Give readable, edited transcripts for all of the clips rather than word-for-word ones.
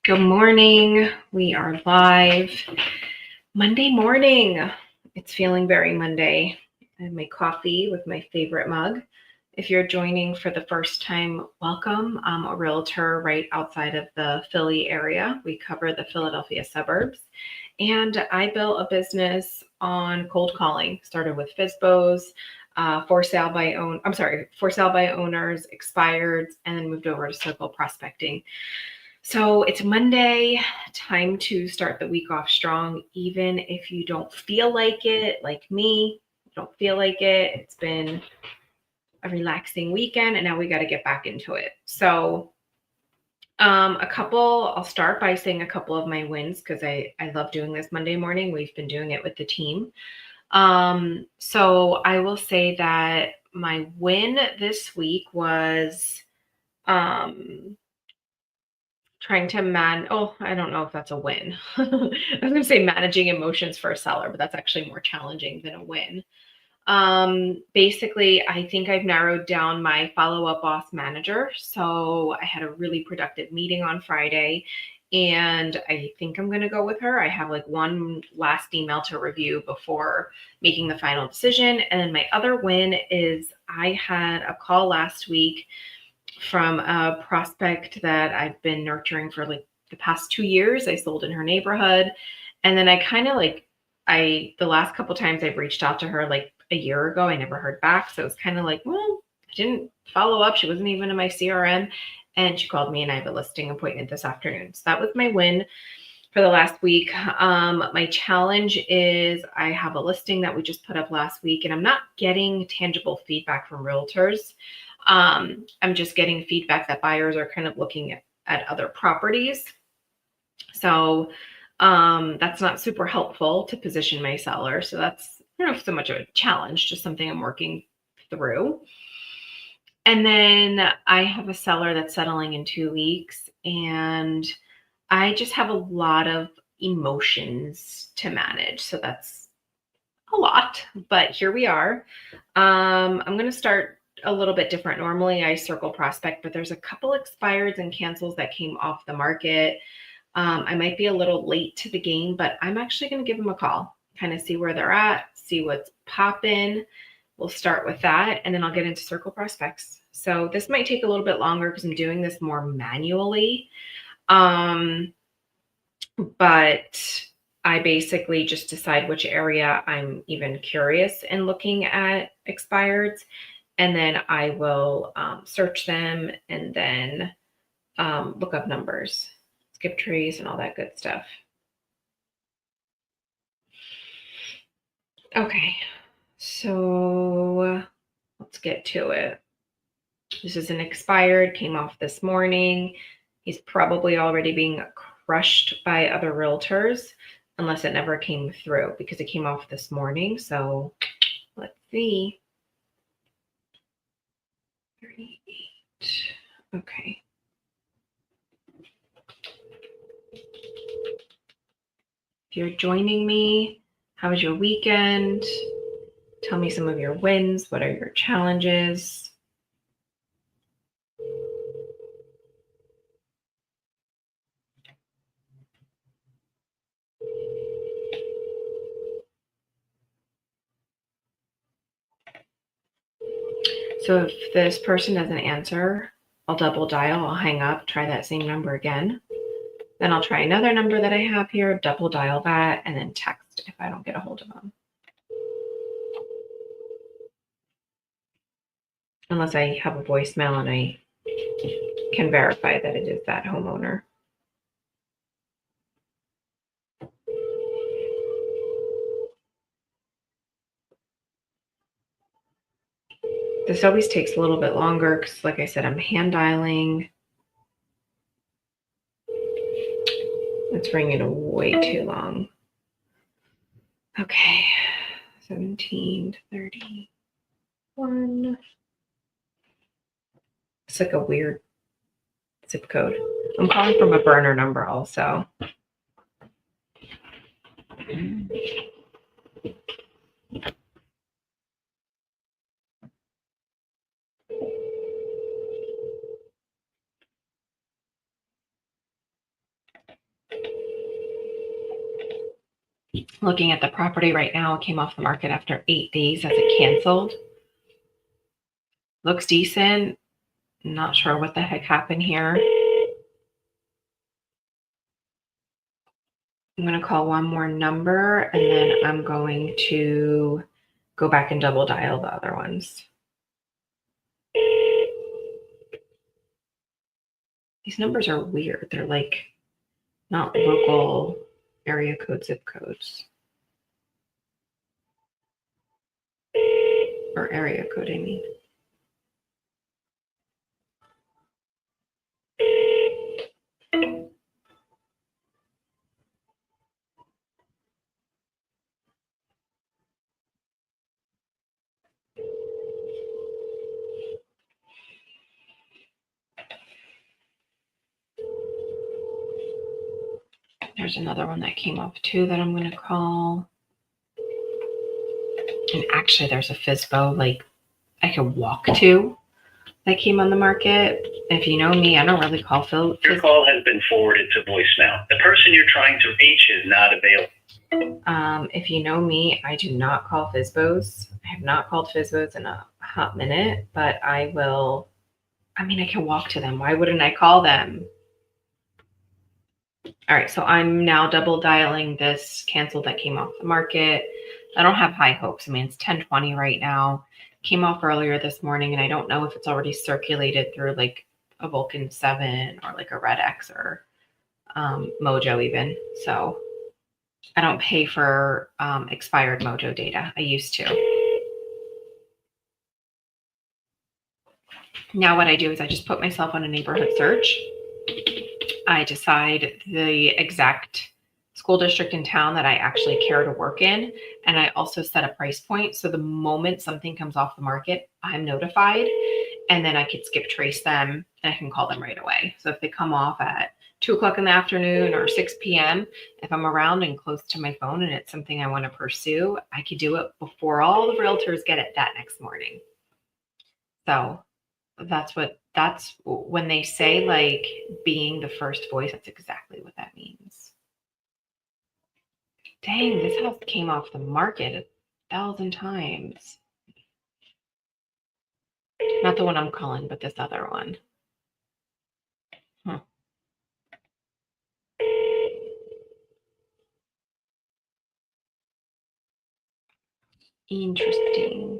Good morning. We are live Monday morning. It's feeling very Monday. I have my coffee with my favorite mug. If you're joining for the first time, welcome. I'm a realtor right outside of the Philly area. We cover the Philadelphia suburbs. And I built a business on cold calling. Started with FSBOs, for sale by owners, expired, and then moved over to circle prospecting. So it's Monday, time to start the week off strong, even if you don't feel like it, like me, don't feel like it. It's been a relaxing weekend and now we got to get back into it. So I'll start by saying a couple of my wins because I love doing this Monday morning. We've been doing it with the team. So I will say that my win this week was, trying to I don't know if that's a win. I was going to say managing emotions for a seller, but that's actually more challenging than a win. Basically, I think I've narrowed down my follow-up boss manager. So I had a really productive meeting on Friday, and I think I'm going to go with her. I have like one last email to review before making the final decision. And then my other win is I had a call last week from a prospect that I've been nurturing for like the past 2 years. I sold in her neighborhood. And then the last couple times I've reached out to her like a year ago, I never heard back. So it's kind of like, well, I didn't follow up. She wasn't even in my CRM. And she called me and I have a listing appointment this afternoon. So that was my win for the last week. My challenge is I have a listing that we just put up last week and I'm not getting tangible feedback from realtors. I'm just getting feedback that buyers are kind of looking at other properties. So that's not super helpful to position my seller. So that's not so much of a challenge, just something I'm working through. And then I have a seller that's settling in 2 weeks, and I just have a lot of emotions to manage. So that's a lot, but here we are. I'm going to start a little bit different. Normally I circle prospect, but there's a couple expireds and cancels that came off the market. I might be a little late to the game, but I'm actually going to give them a call, kind of see where they're at, see what's popping. We'll start with that, and then I'll get into circle prospects. So this might take a little bit longer because I'm doing this more manually. But I basically just decide which area I'm even curious in looking at expireds, and then I will search them and then look up numbers, skip trees, and all that good stuff. Okay, so let's get to it. This is an expired, came off this morning. He's probably already being crushed by other realtors, unless it never came through because it came off this morning. So let's see. 38. Okay. If you're joining me, how was your weekend? Tell me some of your wins. What are your challenges? So if this person doesn't answer, I'll double dial, I'll hang up, try that same number again. Then I'll try another number that I have here, double dial that, and then text if I don't get a hold of them. Unless I have a voicemail and I can verify that it is that homeowner. This always takes a little bit longer because, like I said, I'm hand dialing. It's ringing way too long. Okay, 1731. It's like a weird zip code. I'm calling from a burner number also. Looking at the property right now, it came off the market after 8 days as it canceled. Looks decent. Not sure what the heck happened here. I'm going to call one more number and then I'm going to go back and double dial the other ones. These numbers are weird. They're like not local area code zip codes. Or area code, I mean. There's another one that came up too that I'm going to call. And actually, there's a FSBO like I could walk to that came on the market. If you know me, I don't really call Phil. Your call has been forwarded to voicemail. The person you're trying to reach is not available. If you know me, I do not call FSBOs. I have not called FSBOs in a hot minute, but I will. I mean, I can walk to them. Why wouldn't I call them? All right, so I'm now double dialing this cancel that came off the market. I don't have high hopes. I mean, it's 10:20 right now. Came off earlier this morning, and I don't know if it's already circulated through like a Vulcan 7 or like a Red X or Mojo even. So I don't pay for expired Mojo data. I used to. Now what I do is I just put myself on a neighborhood search. I decide the exact school district in town that I actually care to work in. And I also set a price point. So the moment something comes off the market, I'm notified. And then I could skip trace them and I can call them right away. So if they come off at 2 o'clock in the afternoon or 6 p.m., if I'm around and close to my phone and it's something I want to pursue, I could do it before all the realtors get it that next morning. So that's when they say like being the first voice, that's exactly what that means. Dang, this house came off the market 1,000 times. Not the one I'm calling, but this other one. Interesting.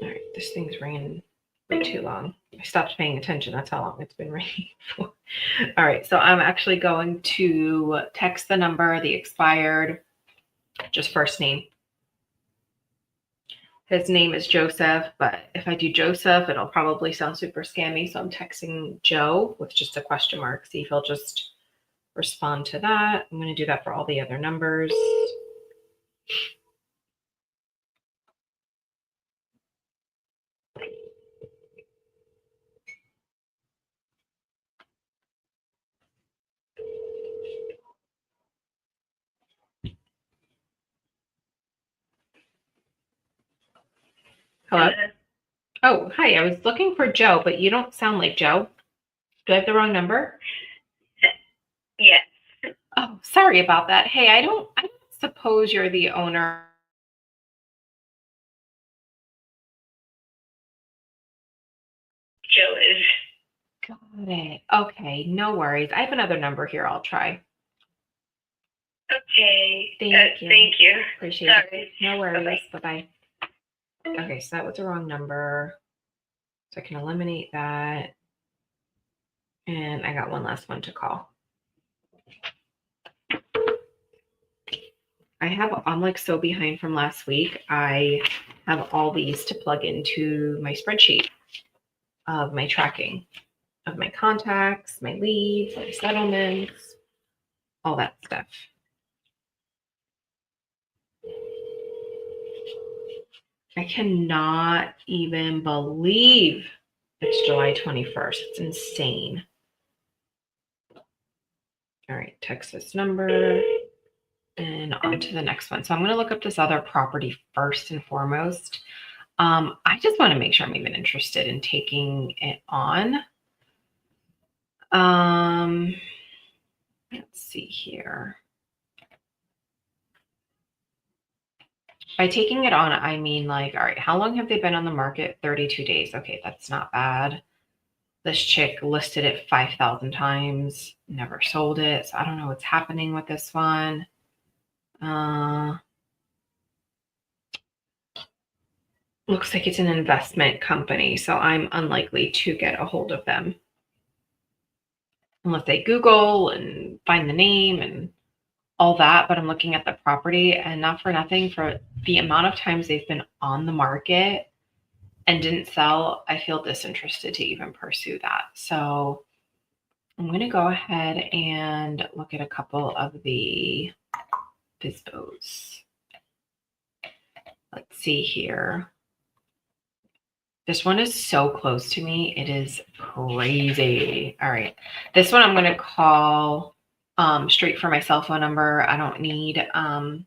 All right, this thing's ringing for too long. I stopped paying attention. That's how long it's been ringing for. All right, so I'm actually going to text the number, the expired, just first name. His name is Joseph, but if I do Joseph, it'll probably sound super scammy. So I'm texting Joe with just a question mark. See if he'll just respond to that. I'm going to do that for all the other numbers. Hello? Oh, hi. I was looking for Joe, but you don't sound like Joe. Do I have the wrong number? Yes. Oh, sorry about that. Hey, I don't suppose you're the owner. Joe is. Got it. Okay, no worries. I have another number here. I'll try. Okay. Thank you. Thank you. Appreciate Sorry. it. No worries. Bye-bye. Okay, so that was the wrong number. So I can eliminate that. And I got one last one to call. I'm like so behind from last week. I have all these to plug into my spreadsheet of my tracking of my contacts, my leads, my settlements, all that stuff. I cannot even believe it's July 21st. It's insane. All right, text this number and on to the next one. So I'm going to look up this other property first and foremost. I just want to make sure I'm even interested in taking it on. Let's see here. By taking it on, I mean like, all right, how long have they been on the market? 32 days. Okay, that's not bad. This chick listed it 5,000 times, never sold it. So I don't know what's happening with this one. Looks like it's an investment company, so I'm unlikely to get a hold of them unless they Google and find the name and all that. But I'm looking at the property, and not for nothing, for the amount of times they've been on the market and didn't sell, I feel disinterested to even pursue that. So I'm going to go ahead and look at a couple of the FISBOs. Let's see here. This one is so close to me. It is crazy. All right. This one I'm going to call straight for my cell phone number. I don't need a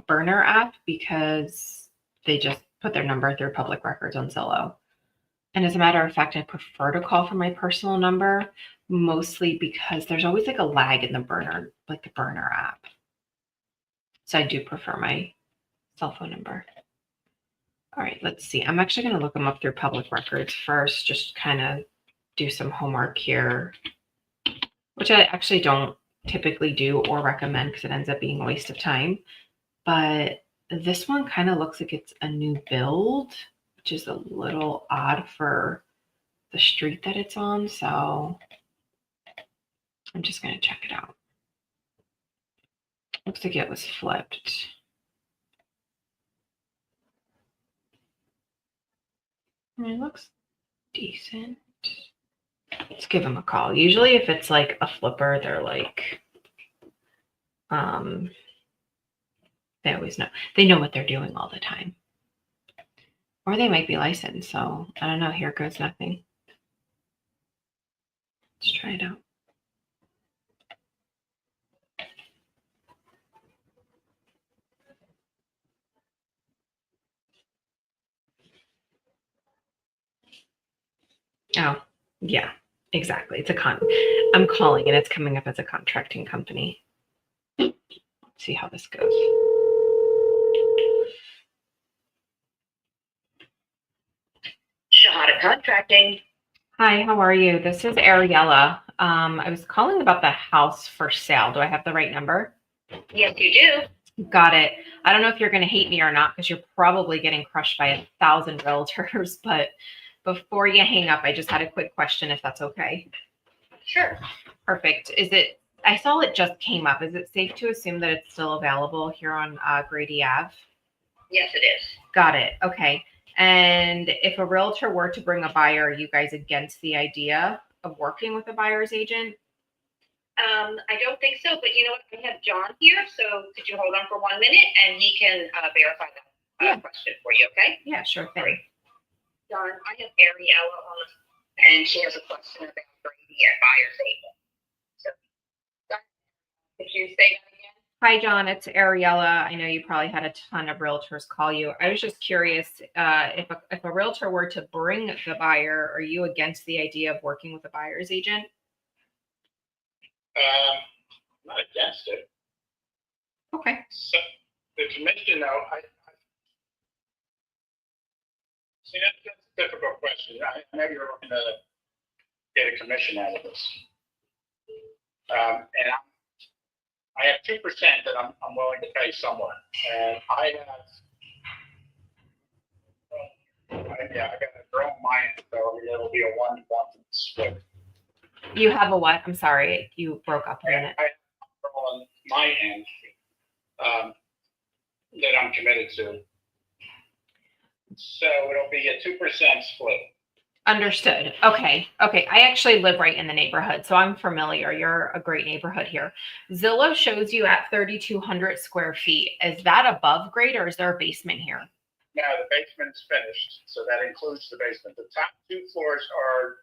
burner app because they just put their number through public records on Zillow. And as a matter of fact, I prefer to call from my personal number, mostly because there's always like a lag in the burner, like the burner app. So I do prefer my cell phone number. All right, let's see. I'm actually going to look them up through public records first, just kind of do some homework here, which I actually don't typically do or recommend because it ends up being a waste of time. But this one kind of looks like it's a new build, which is a little odd for the street that it's on. So I'm just going to check it out. Looks like it was flipped. It looks decent. Let's give them a call. Usually if it's like a flipper, they're like, they always know. They know what they're doing all the time. Or they might be licensed. So I don't know. Here goes nothing. Let's try it out. Oh, yeah, exactly. It's I'm calling and it's coming up as a contracting company. Let's see how this goes. Shahada Contracting. Hi, how are you? This is Ariella. I was calling about the house for sale. Do I have the right number? Yes, you do. Got it. I don't know if you're going to hate me or not because you're probably getting crushed by 1,000 realtors, but before you hang up, I just had a quick question if that's okay. Sure. Perfect. I saw it just came up. Is it safe to assume that it's still available here on Grady Ave? Yes, it is. Got it. Okay. And if a realtor were to bring a buyer, are you guys against the idea of working with a buyer's agent? I don't think so, but you know what? I have John here, so could you hold on for 1 minute and he can verify that question for you, okay? Yeah, sure thing. John, I have Ariella on the, and she has a question about Brady at buyer's agent. So, could you say that again? Hi, John. It's Ariella. I know you probably had a ton of realtors call you. I was just curious if a realtor were to bring the buyer, are you against the idea of working with a buyer's agent? I'm not against it. Okay. So the commission, though, I see that's a difficult question. I know you're looking to get a commission out of this, and I have 2% that I'm willing to pay someone, and I got to grow mine, so it'll be a 1-to-1 split. You have a what? I'm sorry, you broke up a minute. I on my end that I'm committed to. So it'll be a 2% split. Understood. Okay. I actually live right in the neighborhood, so I'm familiar. You're a great neighborhood here. Zillow shows you at 3,200 square feet. Is that above grade or is there a basement here? No, the basement's finished, so that includes the basement. The top 2 floors are,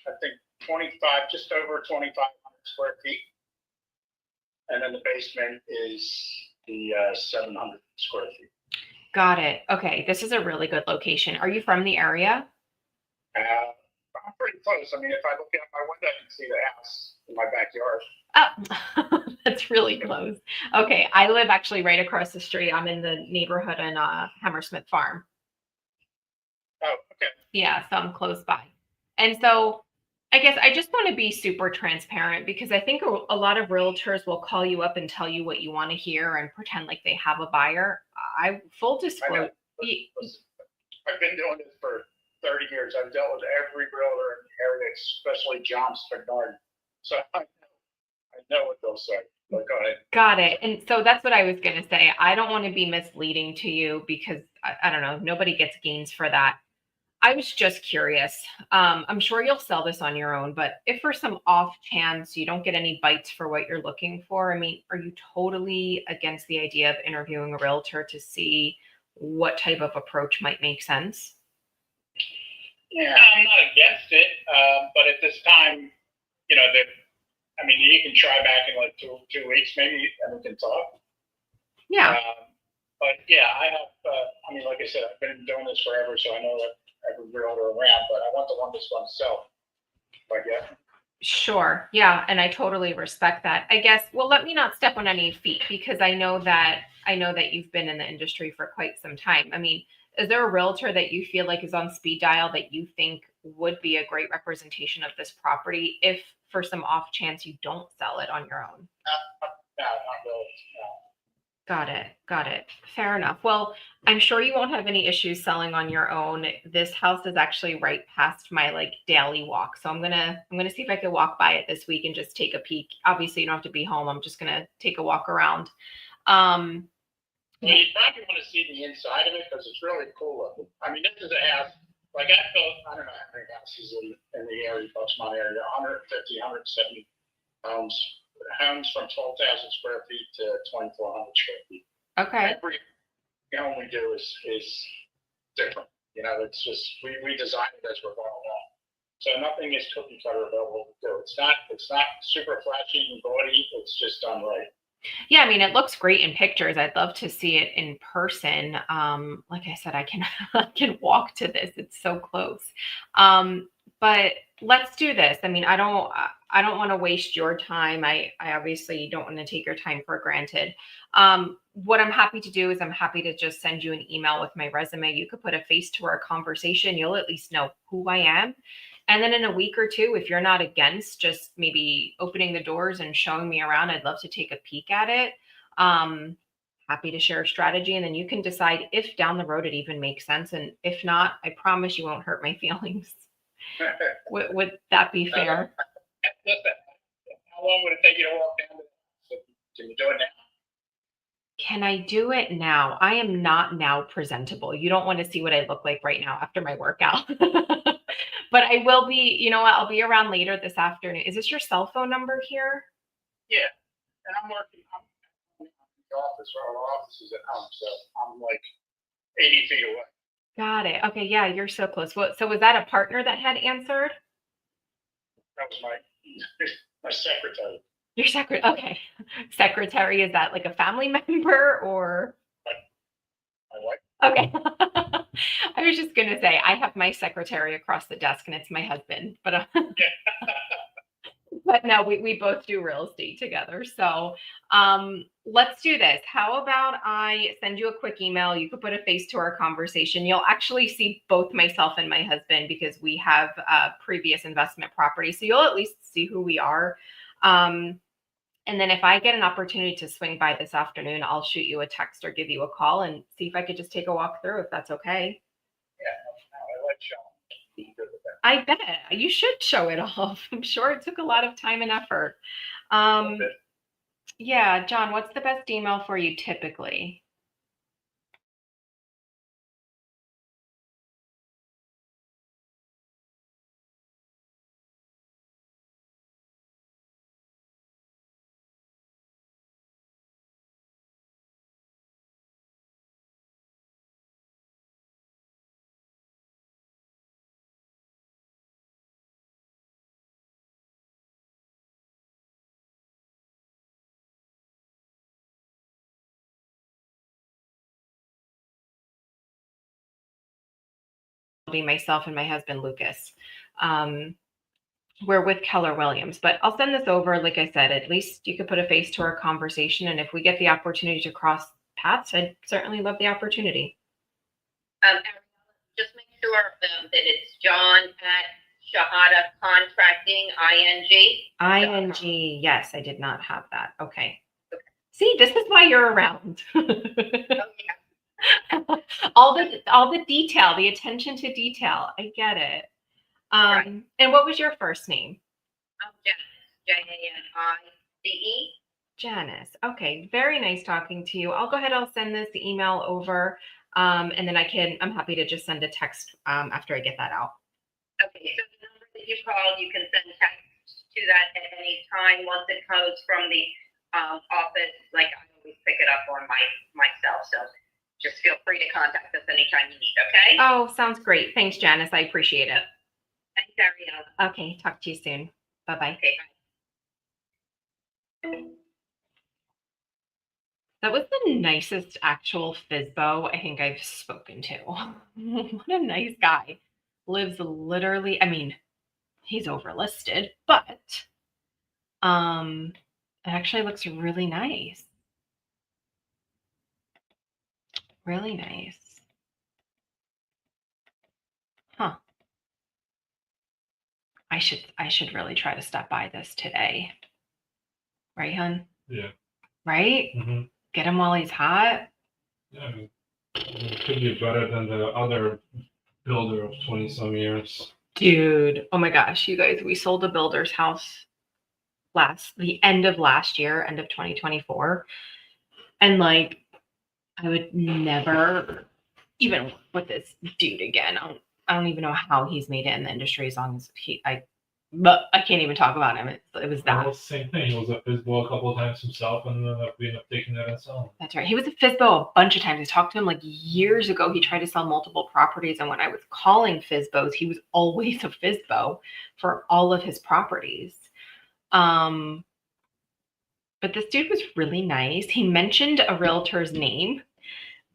I think, just over 2,500 square feet. And then the basement is the 700 square feet. Got it. Okay. This is a really good location. Are you from the area? I'm pretty close. I mean, if I look out my window, I can see the house in my backyard. Oh, that's really close. Okay. I live actually right across the street. I'm in the neighborhood in Hammersmith Farm. Oh, okay. Yeah, so I'm close by. And so I guess I just want to be super transparent because I think a lot of realtors will call you up and tell you what you want to hear and pretend like they have a buyer. I full I know. disclosure. Listen, I've been doing this for 30 years. I've dealt with every realtor in the area, especially John Spignard. So I know what they'll say. But go ahead. Got it. And so that's what I was going to say. I don't want to be misleading to you because I don't know, nobody gets gains for that. I was just curious. I'm sure you'll sell this on your own, but if for some off chance you don't get any bites for what you're looking for, I mean, are you totally against the idea of interviewing a realtor to see what type of approach might make sense? Yeah, I'm not against it, but at this time, you know, I mean, you can try back in like 2 weeks maybe, and we can talk. Yeah, But yeah, I have. I mean, like I said, I've been doing this forever, so I know every realtor around. But I want the one that's going to sell. But yeah, sure. Yeah, and I totally respect that. I guess, well, let me not step on any feet because I know that you've been in the industry for quite some time. I mean, is there a realtor that you feel like is on speed dial that you think would be a great representation of this property if for some off chance you don't sell it on your own? no, not really. No. Got it. Got it. Fair enough. Well, I'm sure you won't have any issues selling on your own. This house is actually right past my like daily walk. So I'm gonna see if I can walk by it this week and just take a peek. Obviously, you don't have to be home. I'm just gonna take a walk around. Um, Well, you probably want to see the inside of it because it's really cool looking. I mean, this is a house. Like I built, I don't know how many houses in the area, Bucksmont area, 150, 170 homes. Homes from 12,000 square feet to 2,400 square feet. okay. Every home we do is different. You know, it's just we design it as we're going along. So nothing is cookie cutter about what we do. It's not super flashy and gaudy. It's just done right. Yeah, I mean, it looks great in pictures. I'd love to see it in person. Like I said, I can I can walk to this. It's so close. But let's do this. I mean, I don't want to waste your time. I obviously don't want to take your time for granted. What I'm happy to do is I'm happy to just send you an email with my resume. You could put a face to our conversation. You'll at least know who I am. And then in a week or two, if you're not against just maybe opening the doors and showing me around, I'd love to take a peek at it. Um, Happy to share a strategy. And then you can decide if down the road it even makes sense. And if not, I promise you won't hurt my feelings. Would that be fair? Listen, how long would it take you to walk down to so can you do it now? Can I do it now? I am not now presentable. You don't want to see what I look like right now after my workout. But I will be, you know what? I'll be around later this afternoon. Is this your cell phone number here? Yeah. And I'm in the office, or our office is at home, so I'm like 80 feet away. Got it. Okay, yeah, you're so close. So was that a partner that had answered? That was my secretary. Your secretary. Okay. Secretary, is that like a family member or? My wife. Okay. I was just gonna say I have my secretary across the desk and it's my husband, but but no, we both do real estate together. So let's do this. How about I send you a quick email? You could put a face to our conversation. You'll actually see both myself and my husband because we have previous investment property. So you'll at least see who we are. And then if I get an opportunity to swing by this afternoon, I'll shoot you a text or give you a call and see if I could just take a walk through if that's okay. Yeah, no, I like Sean. He's good with that. I bet you should show it off. I'm sure it took a lot of time and effort. Okay. Yeah, John, what's the best email for you typically? be myself and my husband, Lucas. We're with Keller Williams, but I'll send this over. Like I said, at least you could put a face to our conversation. And if we get the opportunity to cross paths, I'd certainly love the opportunity. Just make sure that it's John at Shahada Contracting, ING. ING. Yes, I did not have that. Okay. See, this is why you're around. Oh, yeah. all the detail, the attention to detail. I get it. Right. And what was your first name? Janice, Janice. Janice. Okay. Very nice talking to you. I'll go ahead. I'll send this email over. And then I'm happy to just send a text after I get that out. Okay. So the number that you called, you can send text to that at any time once it comes from the office. Like I always pick it up on myself. So just feel free to contact us anytime you need. Okay. Oh, sounds great. Thanks, Janice. I appreciate it. Thanks, Ariella. Okay. Talk to you soon. Bye-bye. Okay, bye. That was the nicest actual FISBO I think I've spoken to. What a nice guy. Lives literally, I mean, he's overlisted, but it actually looks really nice. Really nice. Huh. I should really try to stop by this today. Right, hun? Yeah. Right? Mm-hmm. Get him while he's hot. Yeah, I mean, it could be better than the other builder of 20 some years. Dude, oh my gosh, you guys, we sold a builder's house the end of last year, end of 2024. And like, I would never even work with this dude again. I don't even know how he's made it in the industry as long as but I can't even talk about him. It was that. Well, same thing. He was a FISBO a couple of times himself, and then we ended up taking that and selling. That's right. He was a FISBO a bunch of times. I talked to him like years ago. He tried to sell multiple properties. And when I was calling FISBOs, he was always a FISBO for all of his properties. But this dude was really nice. He mentioned a realtor's name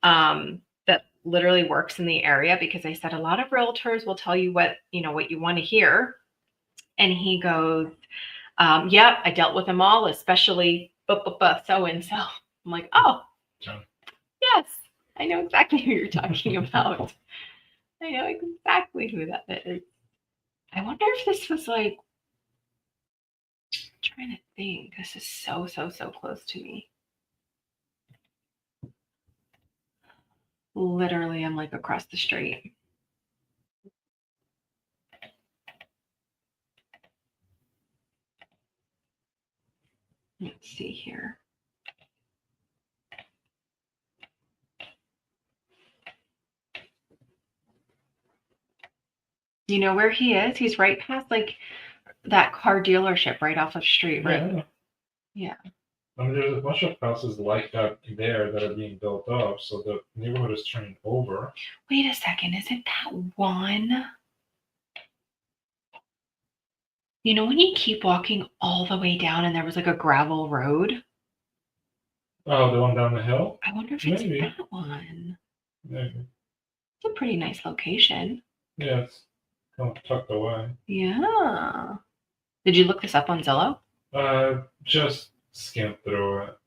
that literally works in the area, because I said a lot of realtors will tell you what you want to hear. And he goes, yep, I dealt with them all, especially so-and-so. I'm like, oh, John. Yes, I know exactly who you're talking about. I know exactly who that is. I wonder if this was like, I'm trying to think. This is so close to me. Literally, I'm like across the street. Let's see here. You know where he is? He's right past like that car dealership right off of Street Road. Yeah. I mean, there's a bunch of houses like that there that are being built up, so the neighborhood is turning over. Wait a second, isn't that one? You know when you keep walking all the way down and there was like a gravel road? Oh, the one down the hill? I wonder if Maybe. it's that one. Maybe. It's a pretty nice location. Yeah, it's kind of tucked away. Yeah. Did you look this up on Zillow? Just skimmed through it.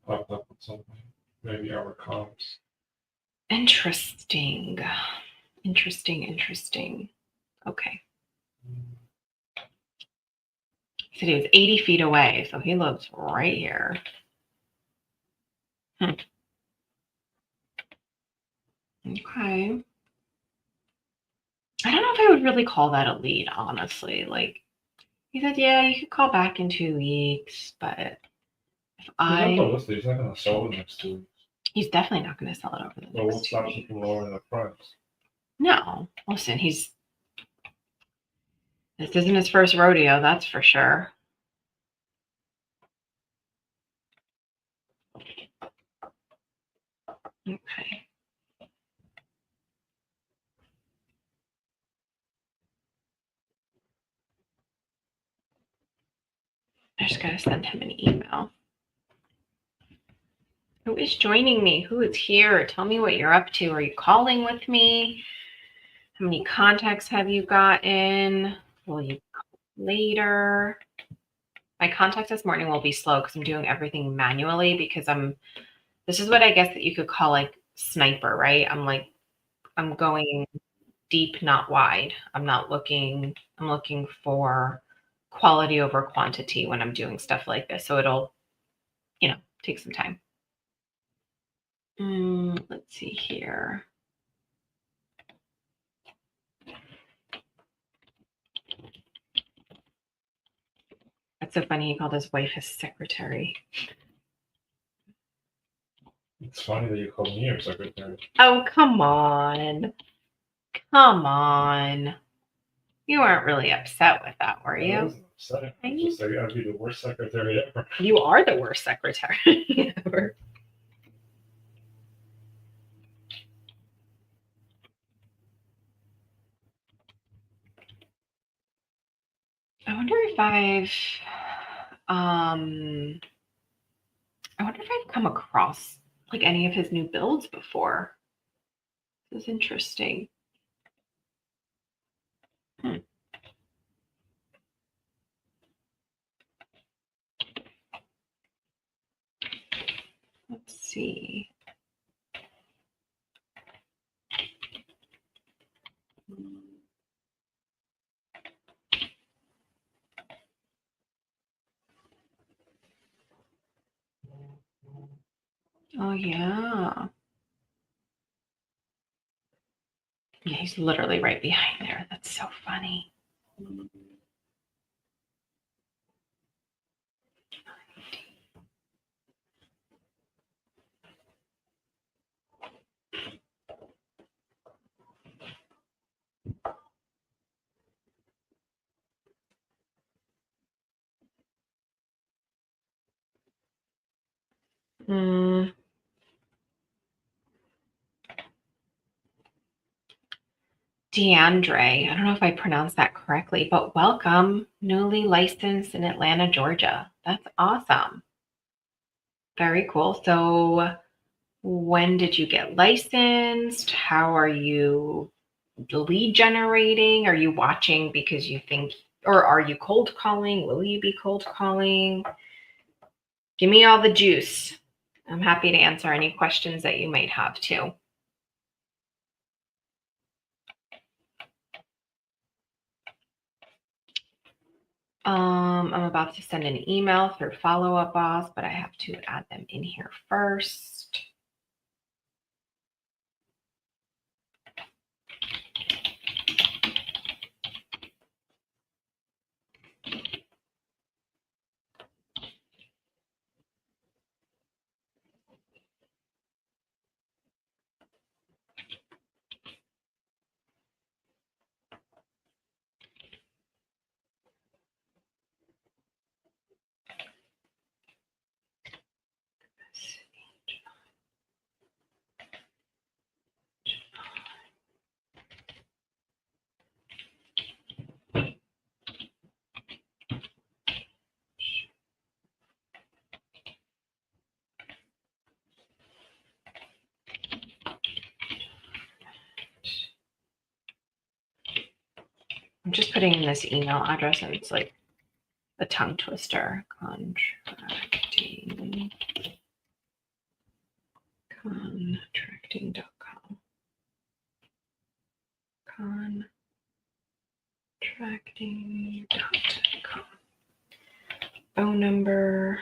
Popped up with something. Maybe our comps. Interesting. Okay. He said he was 80 feet away, so he lives right here. Okay. I don't know if I would really call that a lead, honestly. Like, he said, yeah, you could call back in 2 weeks, but if He's not going to sell it next 2 weeks. He's definitely not going to sell it over the Well, next what's 2 stopping weeks. from lowering the price? No, listen, this isn't his first rodeo, that's for sure. Okay. I just gotta send him an email. Who is joining me? Who is here? Tell me what you're up to. Are you calling with me? How many contacts have you gotten? Will you call later? My contacts this morning will be slow because I'm doing everything manually because this is what I guess that you could call like sniper, right? I'm going deep, not wide. I'm looking for quality over quantity when I'm doing stuff like this. So it'll, take some time. Let's see here. That's so funny. He called his wife his secretary. It's funny that you called me your secretary. Oh, come on. Come on. You weren't really upset with that, were I you? wasn't upset. I just said I'd be the worst secretary ever. You are the worst secretary ever. I wonder if I've come across like any of his new builds before. This is interesting. Let's see. Oh, yeah. Yeah, he's literally right behind there. That's so funny. DeAndre, I don't know if I pronounced that correctly, but welcome, newly licensed in Atlanta, Georgia. That's awesome. Very cool. So, when did you get licensed? How are you lead generating? Are you watching because you think, or are you cold calling? Will you be cold calling? Give me all the juice. I'm happy to answer any questions that you might have too. I'm about to send an email through Follow Up Boss, but I have to add them in here first. I'm just putting in this email address and it's like a tongue twister. Contracting.com. Contracting.com. Phone number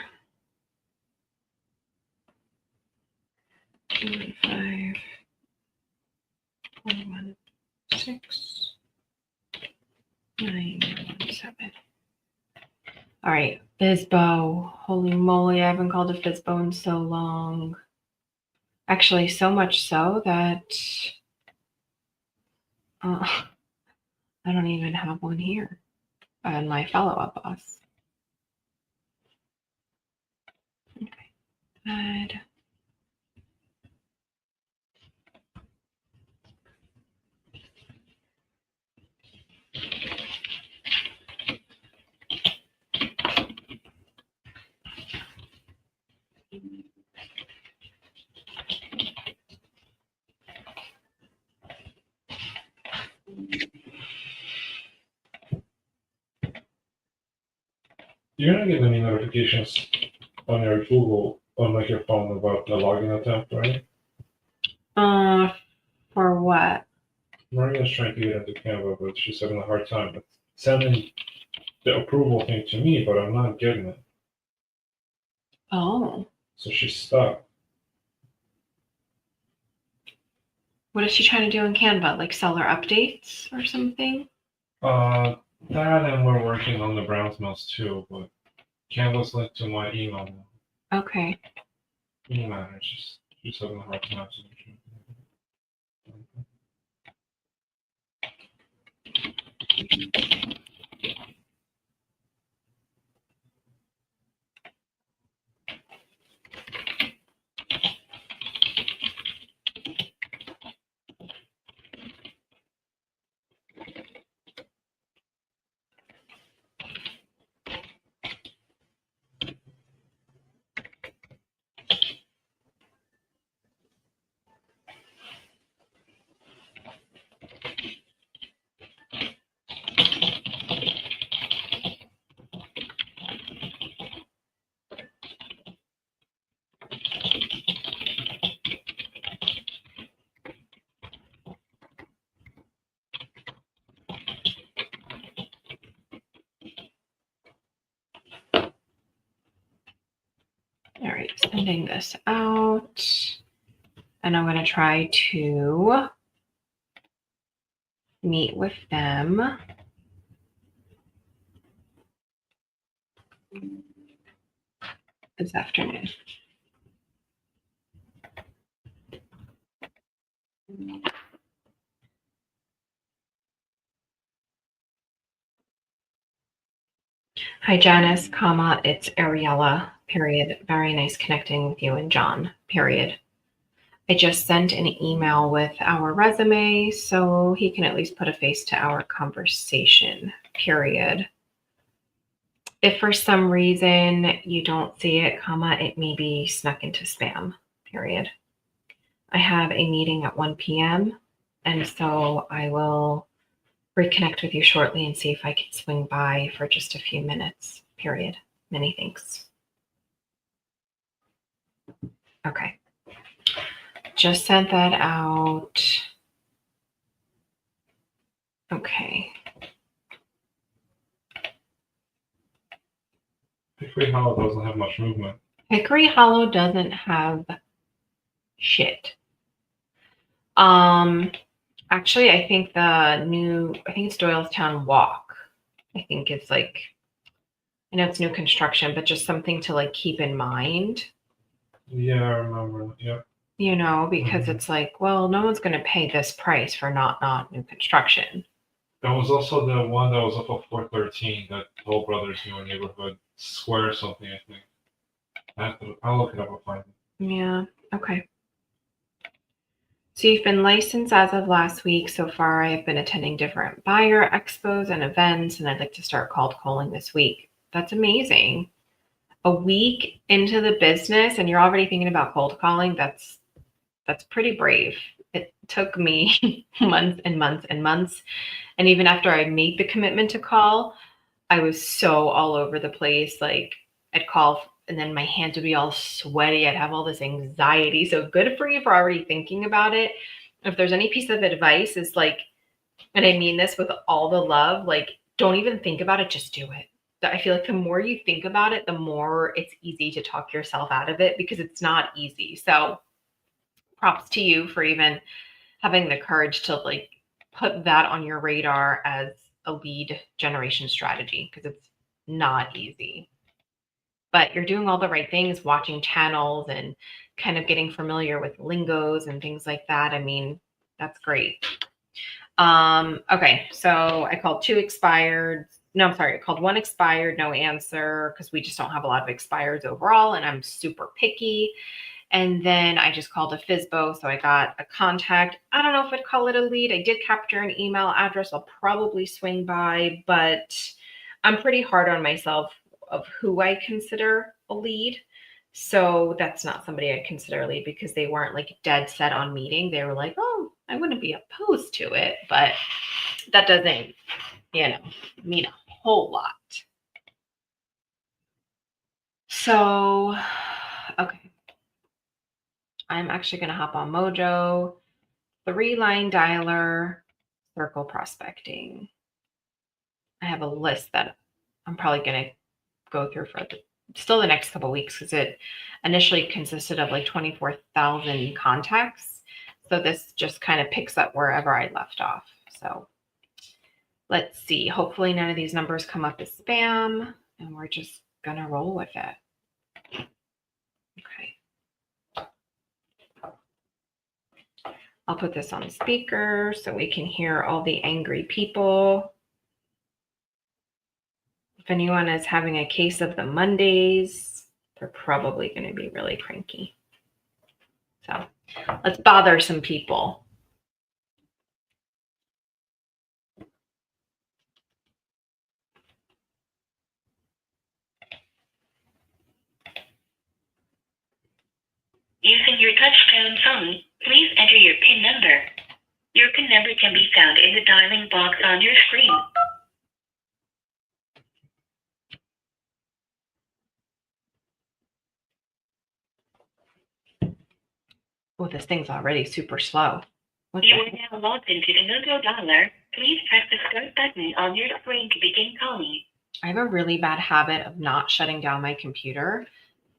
215 416 917. All right, Fizbo. Holy moly, I haven't called a Fizbo in so long. Actually, so much so that I don't even have one here on my follow-up boss. Okay, good. you're not getting any notifications on your Google, on like your phone about the login attempt, right? For what? Maria's trying to get into Canva, but she's having a hard time with sending the approval thing to me, but I'm not getting it. Oh, So she's stuck. what is she trying to do in Canva? Like seller updates or something? That and we're working on the Browns Mills too, but Canva's linked to my email now. Okay. Email, she's having a hard time. All right, sending this out. And I'm going to try to meet with them this afternoon. Hi, Janice, comma, it's Ariella, period. Very nice connecting with you and John, period. I just sent an email with our resume so he can at least put a face to our conversation, period. If for some reason you don't see it, comma, it may be snuck into spam, period. I have a meeting at 1 p.m. and so I will reconnect with you shortly and see if I can swing by for just a few minutes, period. Many thanks. Okay. Just sent that out. Okay. Hickory Hollow doesn't have much movement. Hickory Hollow doesn't have shit. Actually, I think it's Doylestown Walk. I think it's like, I know it's new construction, but just something to like keep in mind. Yeah, I remember. Yeah. You know, because it's like, well, no one's going to pay this price for not new construction. There was also the one that was up of 413 that Toll Brothers New Neighborhood Square something, I think. I'll look it up and find it. Yeah. Okay. So you've been licensed as of last week. So far, I have been attending different buyer expos and events, and I'd like to start cold calling this week. That's amazing. A week into the business, and you're already thinking about cold calling. That's pretty brave. It took me months and months and months. And even after I made the commitment to call, I was so all over the place. Like I'd call and then my hands would be all sweaty. I'd have all this anxiety. So good for you for already thinking about it. If there's any piece of advice is like, and I mean this with all the love, like don't even think about it, just do it. I feel like the more you think about it, the more it's easy to talk yourself out of it because it's not easy. So props to you for even having the courage to like put that on your radar as a lead generation strategy because it's not easy. But you're doing all the right things, watching channels and kind of getting familiar with lingos and things like that. I mean, that's great. Okay, so I called two expired. No, I'm sorry. I called one expired, no answer, because we just don't have a lot of expireds overall, and I'm super picky. And then I just called a FSBO, so I got a contact. I don't know if I'd call it a lead. I did capture an email address. I'll probably swing by, but I'm pretty hard on myself of who I consider a lead. So that's not somebody I'd consider a lead because they weren't like dead set on meeting. They were like, oh, I wouldn't be opposed to it, but that doesn't, mean a whole lot. So, okay. I'm actually going to hop on Mojo, 3-line dialer, circle prospecting. I have a list that I'm probably going to go through for still the next couple of weeks because it initially consisted of like 24,000 contacts. So this just kind of picks up wherever I left off. So let's see. Hopefully none of these numbers come up as spam, and we're just going to roll with it. Okay. I'll put this on speaker so we can hear all the angry people. If anyone is having a case of the Mondays, they're probably going to be really cranky. So let's bother some people. Using your touchtone phone, please enter your PIN number. Your PIN number can be found in the dialing box on your screen. Oh, this thing's already super slow. What You the are now logged into the Mojo dialer. Please press the start button on your screen to begin calling. I have a really bad habit of not shutting down my computer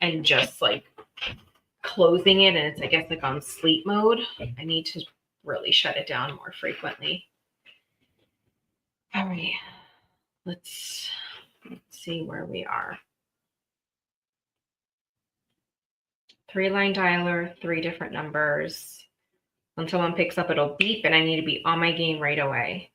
and just like closing it, and it's, I guess, like on sleep mode. I need to really shut it down more frequently. All right, let's see where we are. 3-line dialer, 3 different numbers. When someone picks up, it'll beep, and I need to be on my game right away.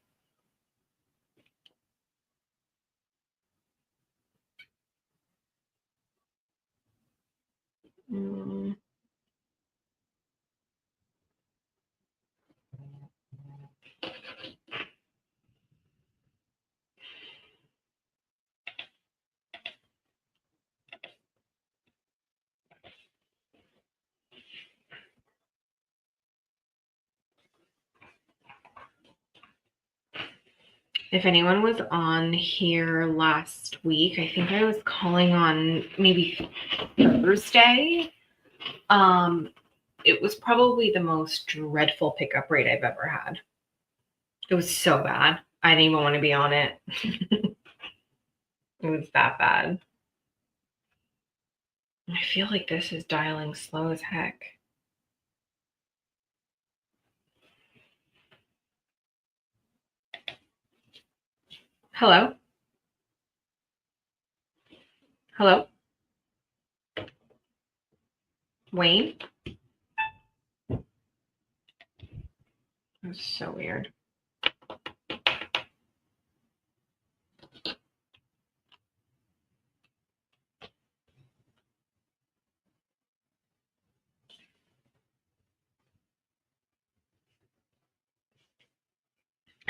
If anyone was on here last week, I think I was calling on maybe Thursday. It was probably the most dreadful pickup rate I've ever had. It was so bad. I didn't even want to be on it. It was that bad. I feel like this is dialing slow as heck. Hello? Hello? Wayne? That's so weird.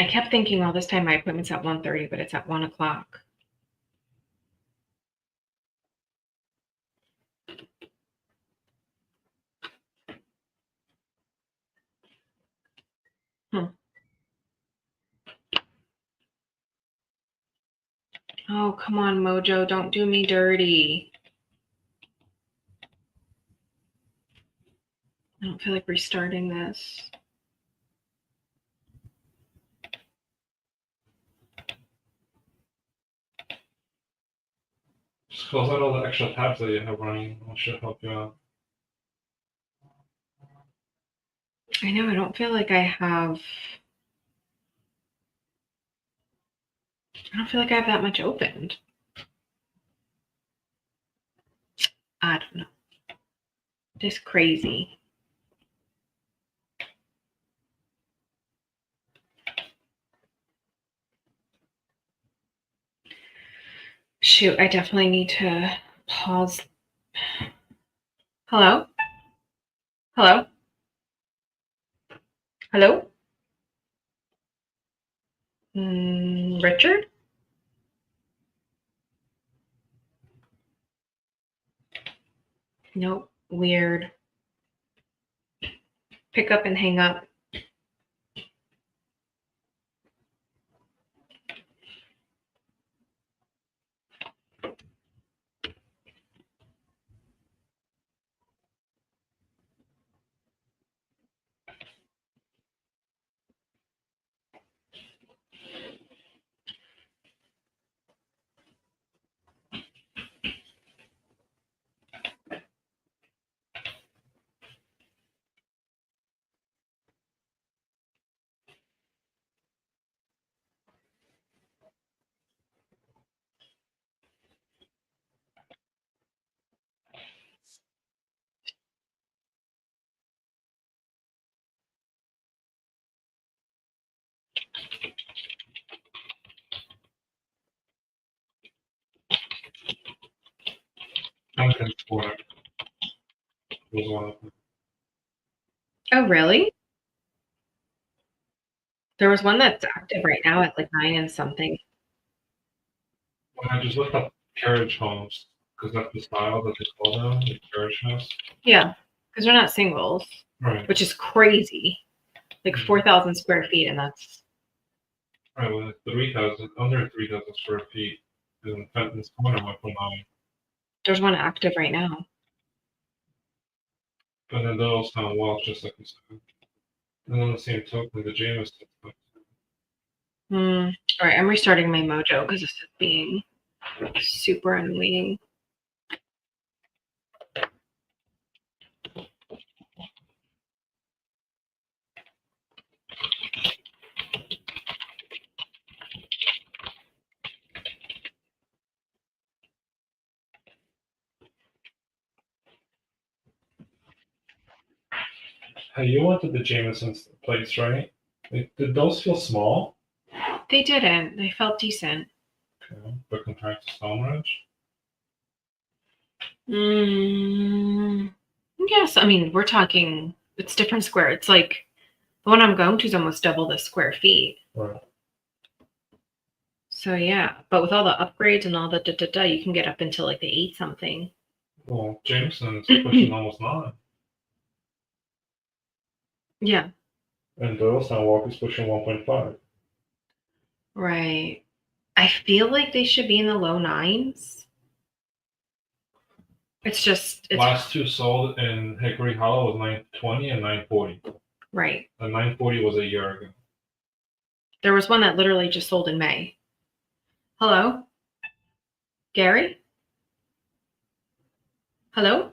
I kept thinking all this time my appointment's at 1:30, but it's at 1 o'clock. Oh, come on, Mojo. Don't do me dirty. I don't feel like restarting this. Just close out all the extra tabs that you have running. That should help you out. I know, I don't feel like I have that much opened. I don't know. Just crazy. Shoot, I definitely need to pause. Hello? Hello? Hello? Richard? Nope. Weird. Pick up and hang up. Huntington's Corner was one of them. Oh, really? There was one that's active right now at like 9 and something. When I just looked up carriage homes, because that's the style that they call them, the carriage house. Yeah, because they're not singles, Right. which is crazy. Like 4,000 square feet, and that's Right, when it's 3,000, under 3,000 square feet, in Fenton's Corner went for 9. there's one active right now. And then Doylestown Walk, just like you said. And on the same token, the Jameson. All right, I'm restarting my Mojo because this is being super annoying. Hey, you wanted the Jameson's place, right? Did those feel small? They didn't. They felt decent. Okay, but compared to Stonebridge? Yes, I mean, we're talking, it's different square. It's like the one I'm going to is almost double the square feet. Right. So yeah, but with all the upgrades and all the you can get up until like the 8 something. Well, Jameson's pushing almost 9. Yeah, And Doylestown Walk is pushing 1.5. right. I feel like they should be in the low 9s. It's just, it's Last two sold in Hickory Hollow was 920 and 940. right. And 940 was a year ago. There was one that literally just sold in May. Hello? Gary? Hello?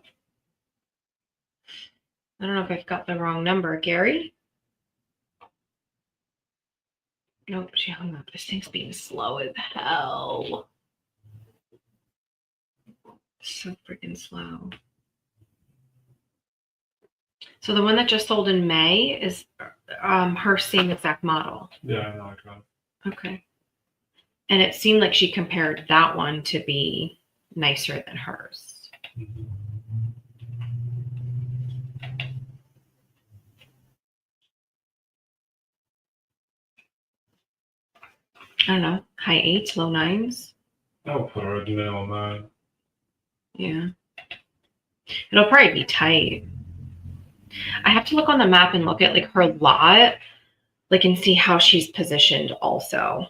I don't know if I've got the wrong number. Gary? Nope, she hung up. This thing's being slow as hell. So freaking slow. So the one that just sold in May is her same exact model. Yeah, I know, I got it. Okay. And it seemed like she compared that one to be nicer than hers. Mhm. I don't know, high 8s, low 9s. I'll put her at minimum 9. Yeah. It'll probably be tight. I have to look on the map and look at like her lot, like and see how she's positioned also.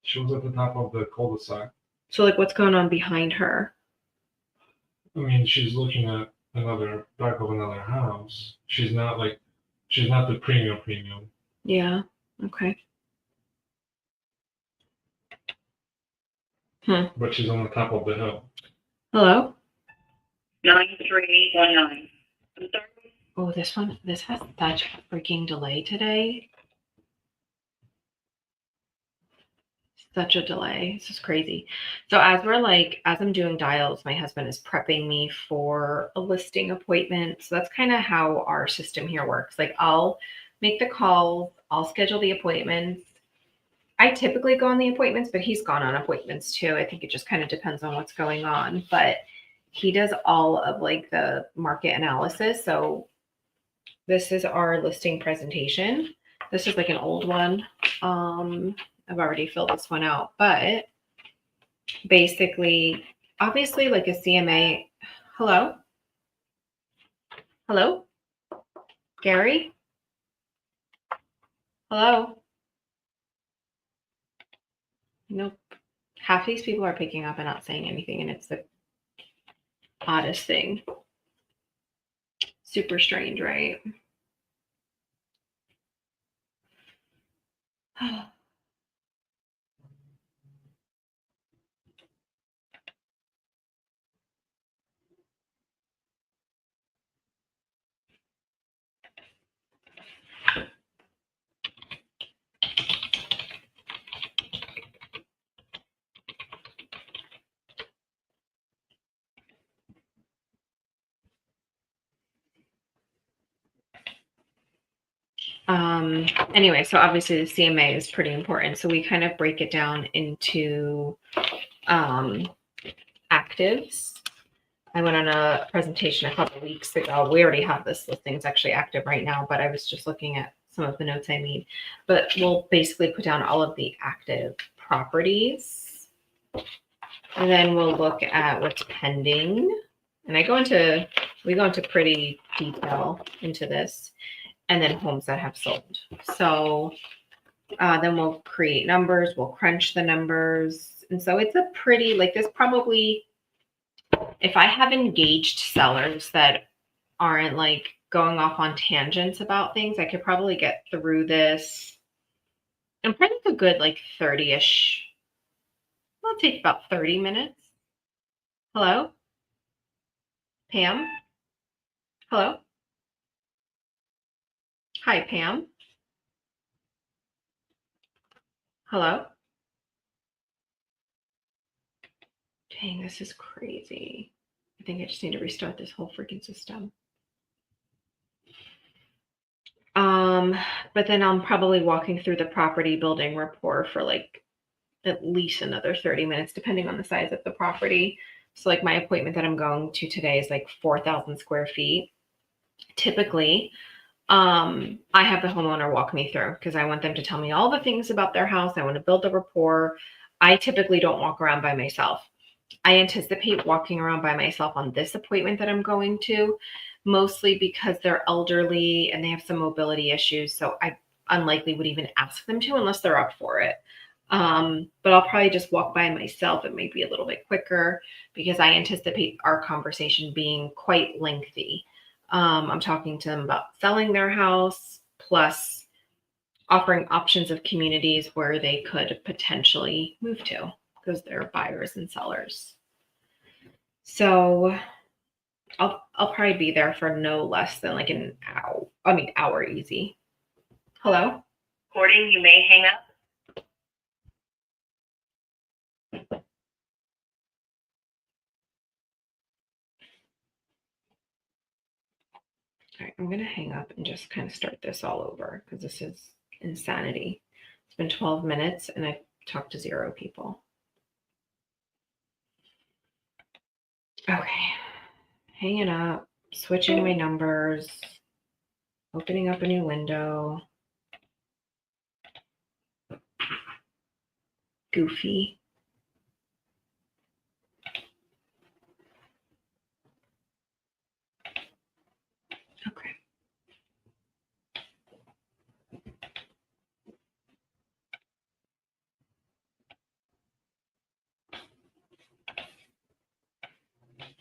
She was at the top of the cul-de-sac. So like what's going on behind her? I mean, she's looking at another back of another house. She's not the premium. Yeah. Okay. But she's on the top of the hill. Hello? 9319. I'm sorry. Oh, this has such a freaking delay today. Such a delay. This is crazy. So as I'm doing dials, my husband is prepping me for a listing appointment. So that's kind of how our system here works. Like I'll make the calls, I'll schedule the appointments. I typically go on the appointments, but he's gone on appointments too. I think it just kind of depends on what's going on. But he does all of like the market analysis. So this is our listing presentation. This is like an old one. I've already filled this one out, but basically, obviously like a CMA. Hello? Hello? Gary? Hello? Nope. Half these people are picking up and not saying anything, and it's the oddest thing. Super strange, right? Anyway, so obviously the CMA is pretty important. So we kind of break it down into actives. I went on a presentation a couple weeks ago. We already have this listing. It's actually active right now, but I was just looking at some of the notes I made. But we'll basically put down all of the active properties. And then we'll look at what's pending. And we go into pretty detail into this. And then homes that have sold. So then we'll create numbers. We'll crunch the numbers. And so it's a pretty, like this probably, if I have engaged sellers that aren't like going off on tangents about things, I could probably get through this in probably a good like 30-ish. It'll take about 30 minutes. Hello? Pam? Hello? Hi, Pam? Hello? Dang, this is crazy. I think I just need to restart this whole freaking system. But then I'm probably walking through the property building rapport for like at least another 30 minutes, depending on the size of the property. So like my appointment that I'm going to today is like 4,000 square feet. Typically, I have the homeowner walk me through because I want them to tell me all the things about their house. I want to build a rapport. I typically don't walk around by myself. I anticipate walking around by myself on this appointment that I'm going to, mostly because they're elderly and they have some mobility issues. So I unlikely would even ask them to unless they're up for it. But I'll probably just walk by myself. It might be a little bit quicker because I anticipate our conversation being quite lengthy. I'm talking to them about selling their house, plus offering options of communities where they could potentially move to because they're buyers and sellers. So I'll probably be there for no less than like an hour. Hour easy. Hello? Recording, you may hang up. All right, I'm going to hang up and just kind of start this all over because this is insanity. It's been 12 minutes and I've talked to 0 people. Okay, hanging up, switching my numbers, opening up a new window. Goofy. Okay.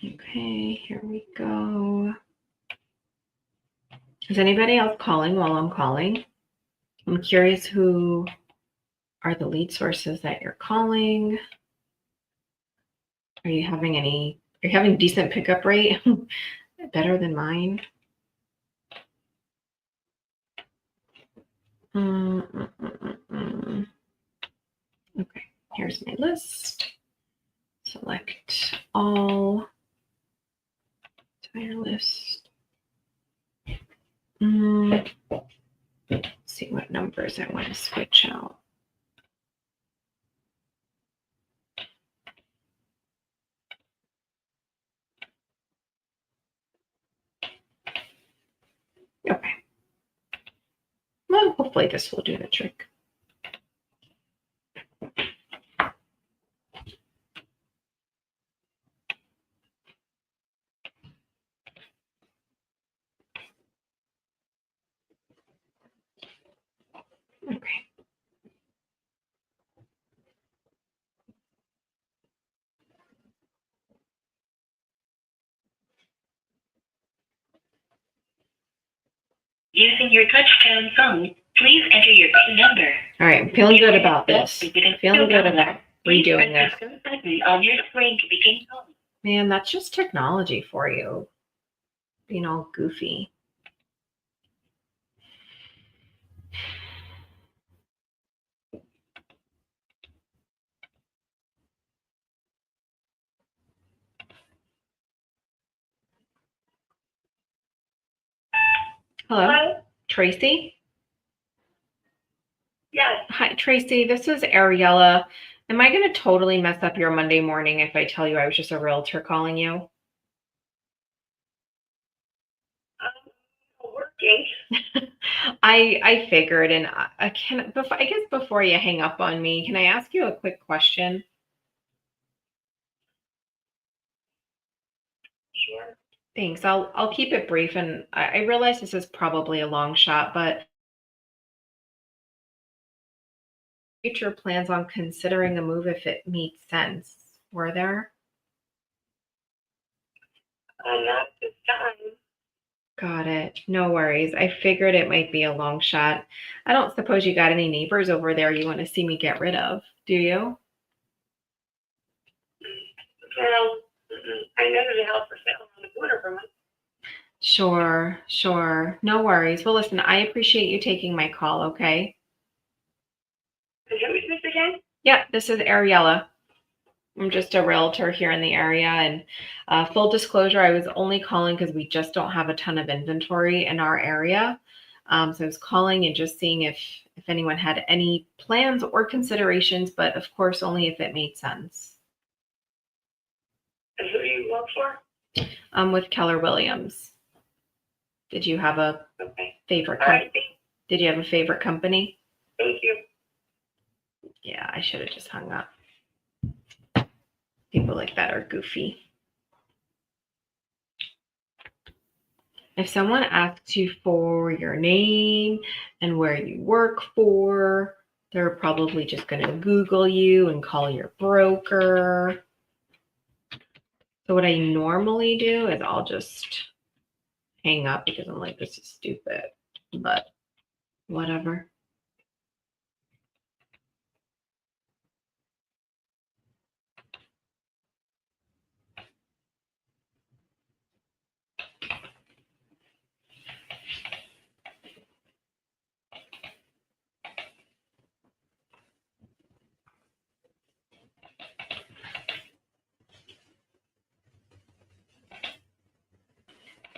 Okay, here we go. Is anybody else calling while I'm calling? I'm curious who are the lead sources that you're calling. Are you having decent pickup rate? Better than mine? Okay, here's my list. Select all. Entire list. Let's see what numbers I want to switch out. Okay. Well, hopefully this will do the trick. Okay. Using your touchtone phone, please enter your PIN number. All right, I'm feeling good about this. Feeling good about redoing this. Button on your screen to begin calling. Man, that's just technology for you. Being all goofy. Hello? Tracy? Yes. Hi, Tracy. This is Ariella. Am I going to totally mess up your Monday morning if I tell you I was just a realtor calling you? I figured, and I guess before you hang up on me, can I ask you a quick question? Sure. Thanks. I'll keep it brief, and I realize this is probably a long shot, but future plans on considering a move if it makes sense. Were there? Not this time. Got it. No worries. I figured it might be a long shot. I don't suppose you got any neighbors over there you want to see me get rid of, do you? Well, I know there's a house for sale on the corner from us. Sure. No worries. Well, listen, I appreciate you taking my call, okay? And who is this again? Yeah, this is Ariella. I'm just a realtor here in the area, and full disclosure, I was only calling because we just don't have a ton of inventory in our area. So I was calling and just seeing if anyone had any plans or considerations, but of course, only if it made sense. And who do you work for? With Keller Williams. Did you have a Okay. favorite? All right. Did you have a favorite company? Thank you. Yeah, I should have just hung up. People like that are goofy. If someone asks you for your name and where you work for, they're probably just going to Google you and call your broker. So what I normally do is I'll just hang up because I'm like, this is stupid, but whatever.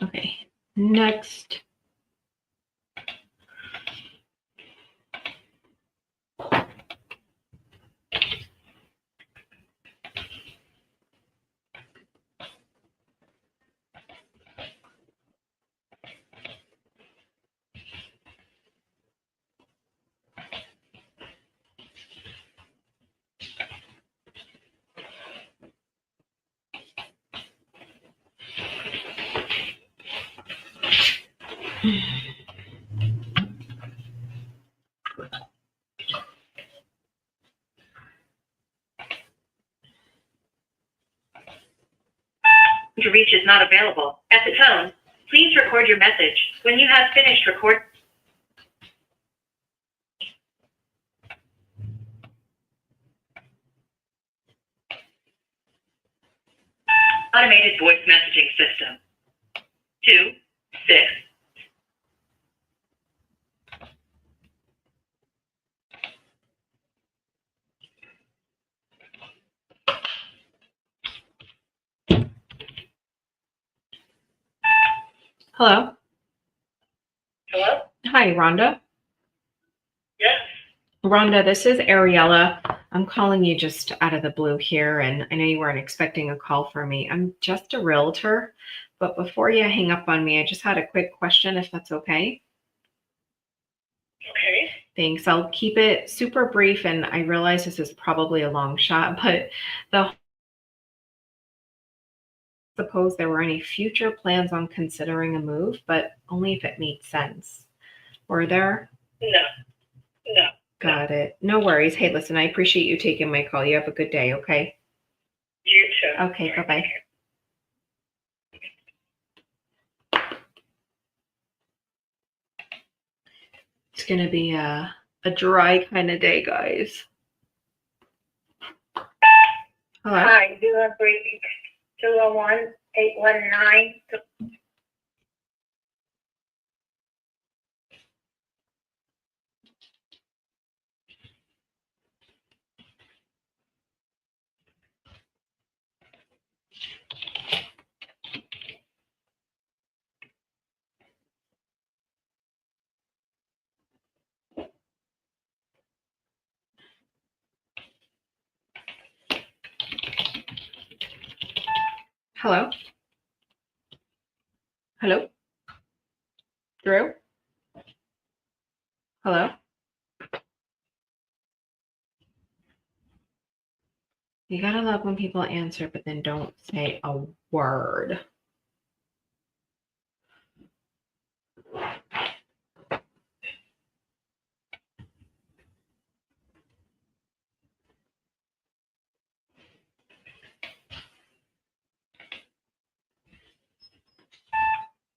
Okay, next. To reach is not available. At the tone, please record your message. When you have finished record. Automated voice messaging system. 2, 6. Hello. Hello? Hi, Rhonda. Yes. Rhonda, this is Ariella. I'm calling you just out of the blue here, and I know you weren't expecting a call from me. I'm just a realtor, but before you hang up on me, I just had a quick question, if that's okay. Okay. Thanks. I'll keep it super brief, and I realize this is probably a long shot, but suppose there were any future plans on considering a move, but only if it made sense. Were there? No. Got it. No worries. Hey, listen, I appreciate you taking my call. You have a good day, okay? You too. Okay, bye-bye. It's going to be a dry kind of day, guys. Hello? Hi, 201-819. Hello? Hello? Drew? Hello? You gotta love when people answer, but then don't say a word.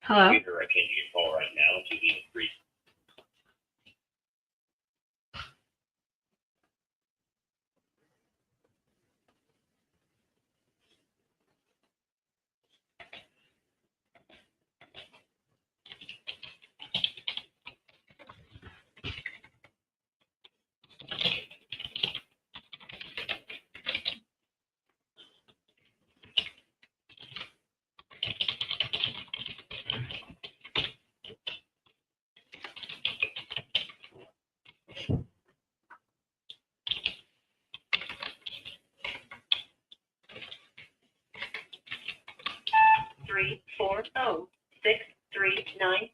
Hello? Either I can't get a call right now. If you need a brief. Three four zero 6390.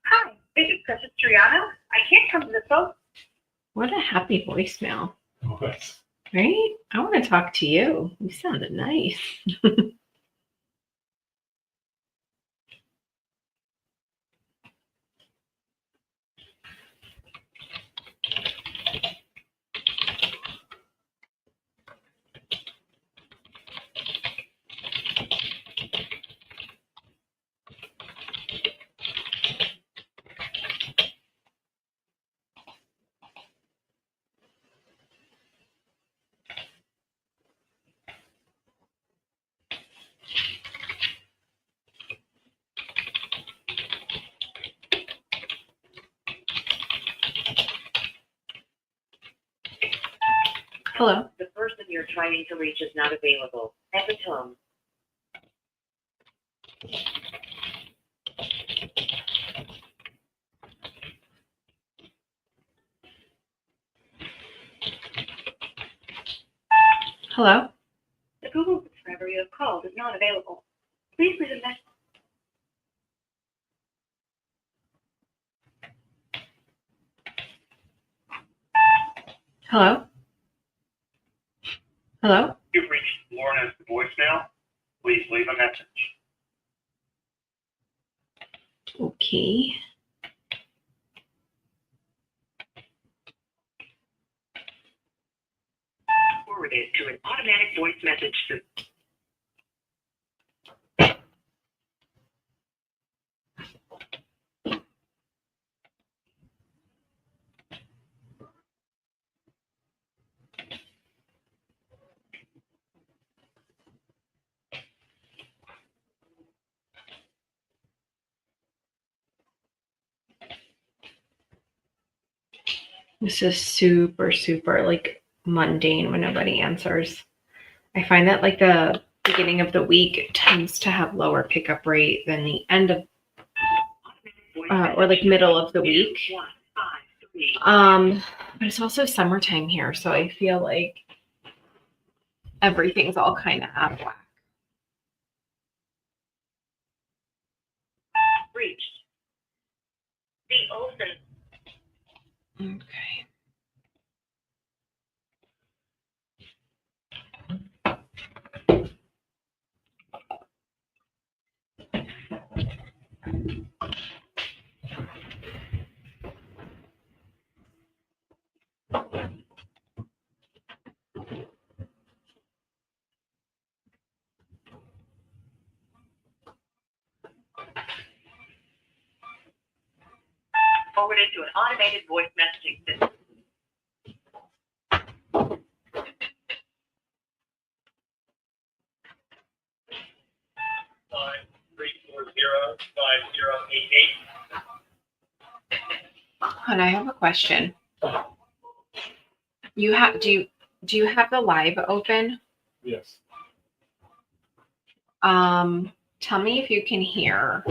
Hi, this is Princess Triano. I can't come to the phone. What a happy voicemail, What? right? I want to talk to you. You sounded nice. Hello? The person you're trying to reach is not available. At the tone. Hello? The Google subscriber you have called is not available. Please leave a message. Hello? Hello? You've reached Lorna's voicemail. Please leave a message. Okay. Forwarded to an automatic voice message system. This is super, super like mundane when nobody answers. I find that like the beginning of the week tends to have lower pickup rate than the end of or like middle of the week. But it's also summertime here, so I feel like everything's all kind of out of whack. Reached. The Olsen. Okay. Forwarded to an automated voice messaging system. 340-5088. And I have a question. You have do you have the live open? Yes. Tell me if you can hear.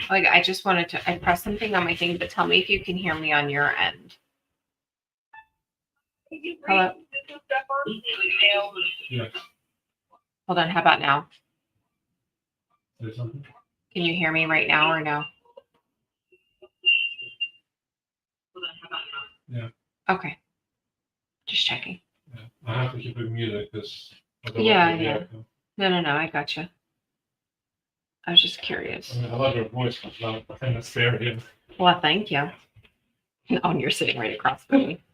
Like I just wanted to I pressed something on my thing, but tell me if you can hear me on your end. Hello? Yes. Hold on, how about now? Say something? Can you hear me right now or no? Yeah. Okay. Just checking. Yeah. I have to keep it muted because. Yeah. No, I gotcha. I was just curious. I mean, I love your voice, but not the thing that's there here. Well, thank you. Oh, and you're sitting right across from me.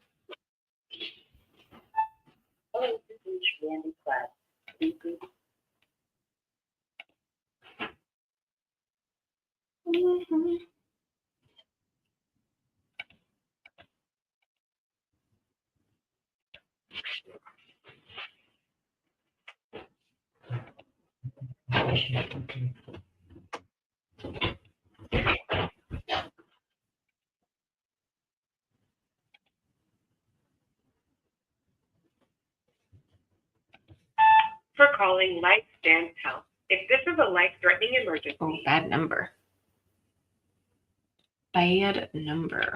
For calling Life Stand Health. If this is a life-threatening emergency. Oh, bad number. Bad number.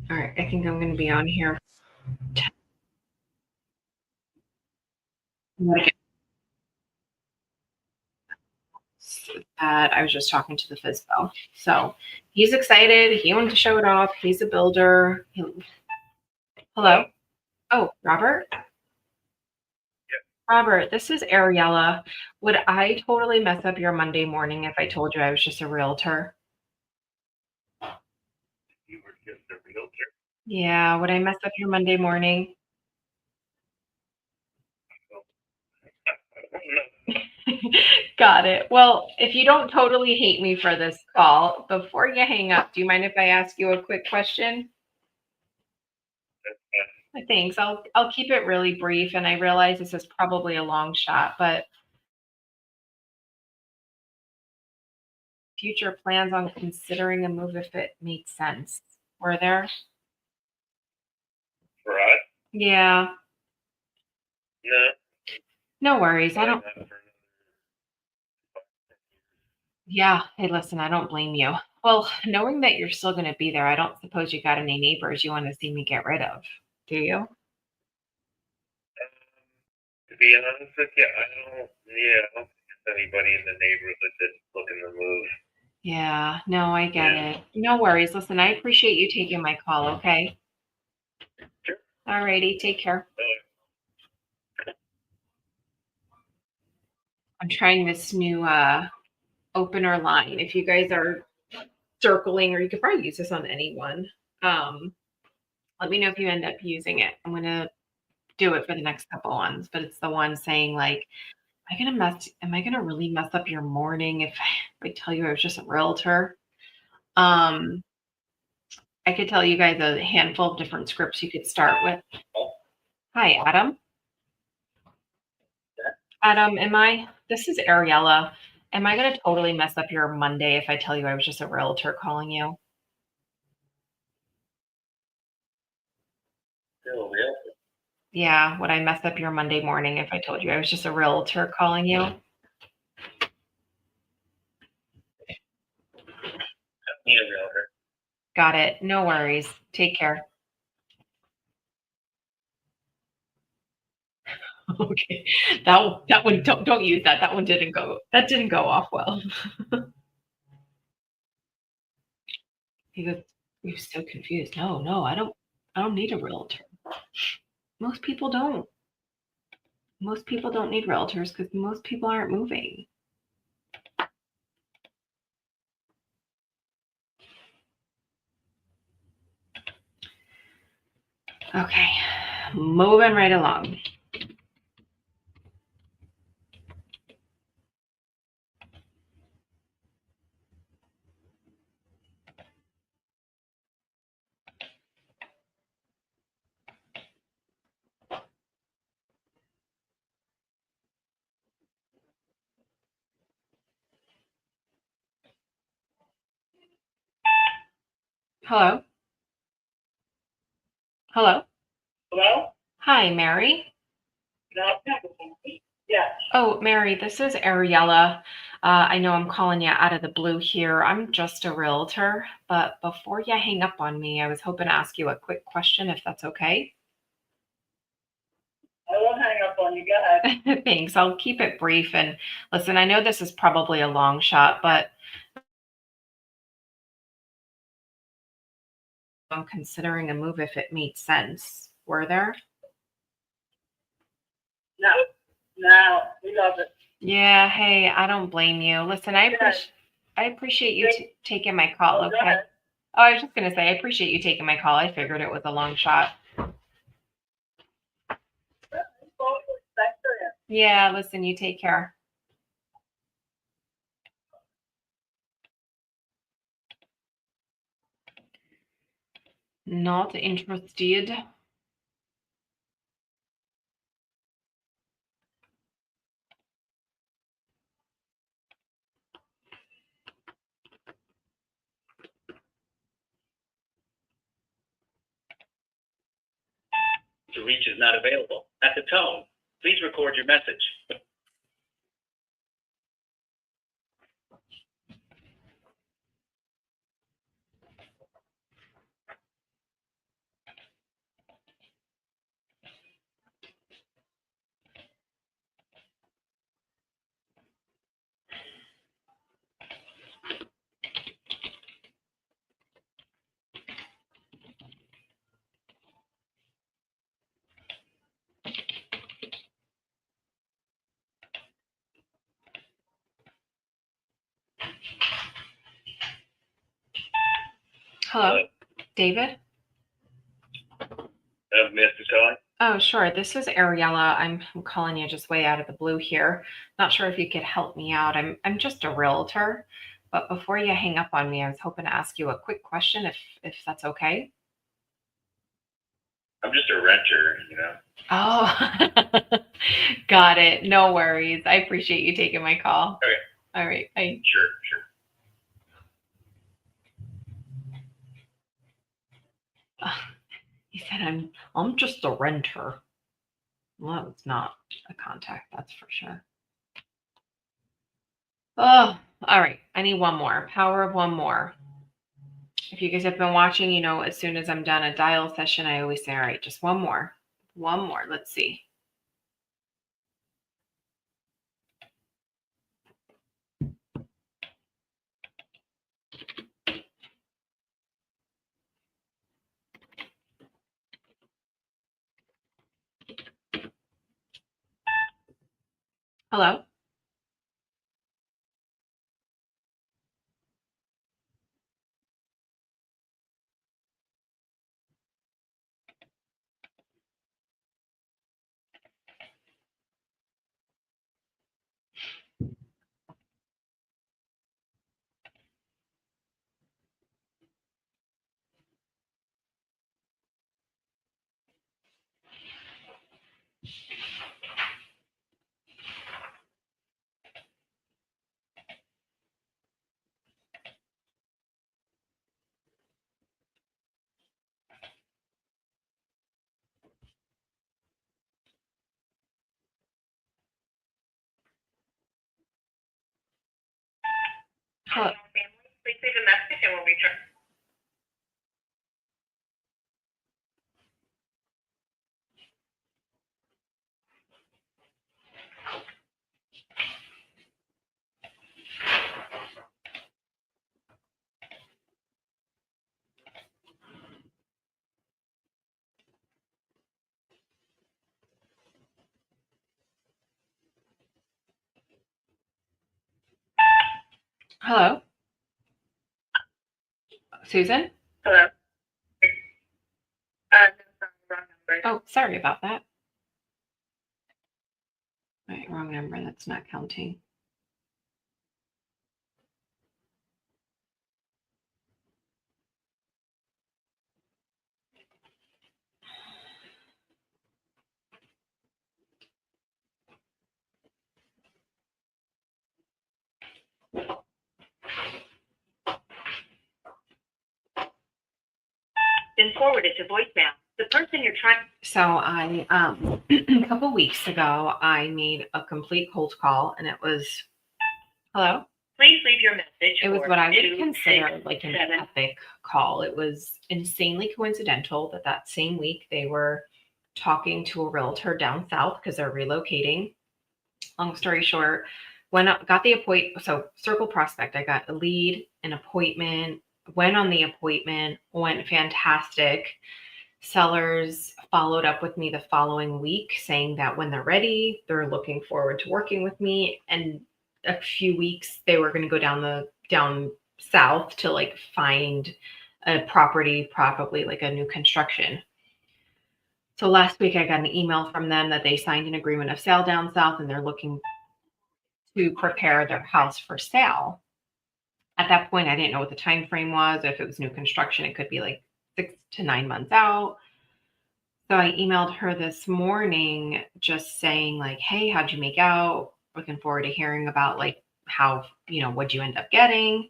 All right, I think I'm going to be on here. That I was just talking to the FISBO. So he's excited. He wanted to show it off. He's a builder. Hello? Oh, Robert? Robert, this is Ariella. Would I totally mess up your Monday morning if I told you I was just a realtor? You were just a realtor. Yeah, would I mess up your Monday morning? Got it. Well, if you don't totally hate me for this call, before you hang up, do you mind if I ask you a quick question? Thanks. I'll keep it really brief, and I realize this is probably a long shot, but future plans on considering a move if it made sense. Were there? For us? Yeah, No. no worries. I don't. Not for another- Yeah. Hey, listen, I don't blame you. Well, knowing that you're still going to be there, I don't suppose you got any neighbors you want to see me get rid of, do you? To be honest with you, I don't think there's anybody in the neighborhood that's looking to move. Yeah, no, I get Yeah. it. No worries. Listen, I appreciate you taking my call, okay? Sure. All righty, take care. I'm trying this new opener line. If you guys are circling, or you could probably use this on anyone. Let me know if you end up using it. I'm gonna do it for the next couple ones, but it's the one saying like, am I gonna really mess up your morning if I tell you I was just a realtor? I could tell you guys a handful of different scripts you could start with. Hi, Adam. Adam, this is Ariella. Am I going to totally mess up your Monday if I tell you I was just a realtor calling you? Still a realtor. Yeah, would I mess up your Monday morning if I told you I was just a realtor calling you? Need a realtor. Got it. No worries. Take care. Okay. That one don't use that. That didn't go off well. He goes, you're so confused. No, I don't need a realtor. Most people don't. Most people don't need realtors because most people aren't moving. Okay, moving right along. Hello? Hello. Hello? Hi, Mary. No, yeah. Oh, Mary, this is Ariella. I know I'm calling you out of the blue here. I'm just a realtor, but before you hang up on me, I was hoping to ask you a quick question, if that's okay. I won't hang up on you. Go ahead. Thanks. I'll keep it brief. And listen, I know this is probably a long shot, but I'm considering a move if it made sense. Were there? No, we love it. Yeah, hey, I don't blame you. Listen, I appreciate you taking my call, Oh, go okay? ahead. Oh, I was just gonna say, I appreciate you taking my call. I figured it was a long shot. Thanks for it. Yeah, listen, you take care. Not interested. To reach is not available. At the tone, please record your message. Hello, David? Mr. Calling? Oh, sure. This is Ariella. I'm calling you just way out of the blue here. Not sure if you could help me out. I'm just a realtor, but before you hang up on me, I was hoping to ask you a quick question, if that's okay. I'm just a renter, you know. Oh, got it. No worries. I appreciate you taking my call. Okay. All right. Bye. Sure. He said, I'm just a renter. Well, it's not a contact, that's for sure. Oh, all right. I need one more. Power of one more. If you guys have been watching, you know, as soon as I'm done a dial session, I always say, all right, just one more. One more. Let's see. Hello? Hello? Please leave a message and we'll return. Hello? Susan? Hello? No, sorry, wrong number. Oh, sorry about that. Right, wrong number. That's not counting. Been forwarded to voicemail. The person you're trying. So I, a couple weeks ago, I made a complete cold call, and it was, hello? Please leave your message. It was for what I would 2, consider 6, like an 7. epic call. It was insanely coincidental that that same week they were talking to a realtor down south because they're relocating. Long story short, went up, got the appointment. So Circle Prospect, I got a lead, an appointment, went on the appointment, went fantastic. Sellers followed up with me the following week saying that when they're ready, they're looking forward to working with me. And a few weeks they were going to go down south to like find a property, probably like a new construction. So last week I got an email from them that they signed an agreement of sale down south and they're looking to prepare their house for sale. At that point, I didn't know what the time frame was. If it was new construction, it could be like 6 to 9 months out. So I emailed her this morning just saying like, hey, how'd you make out? Looking forward to hearing about like how, what'd you end up getting?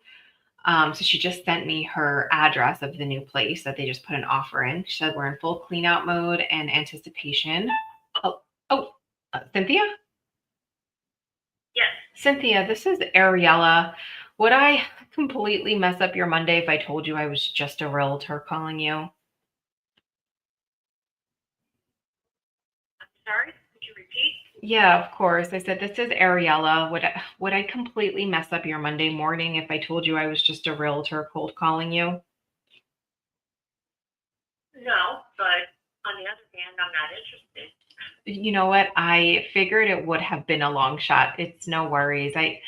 So she just sent me her address of the new place that they just put an offer in. She said we're in full clean out mode and anticipation. Cynthia? Yes. Cynthia, this is Ariella. Would I completely mess up your Monday if I told you I was just a realtor calling you? I'm sorry. Could you repeat? Yeah, of course. I said, this is Ariella. Would I completely mess up your Monday morning if I told you I was just a realtor cold calling you? No, but on the other hand, I'm not interested. You know what? I figured it would have been a long shot. It's no worries. I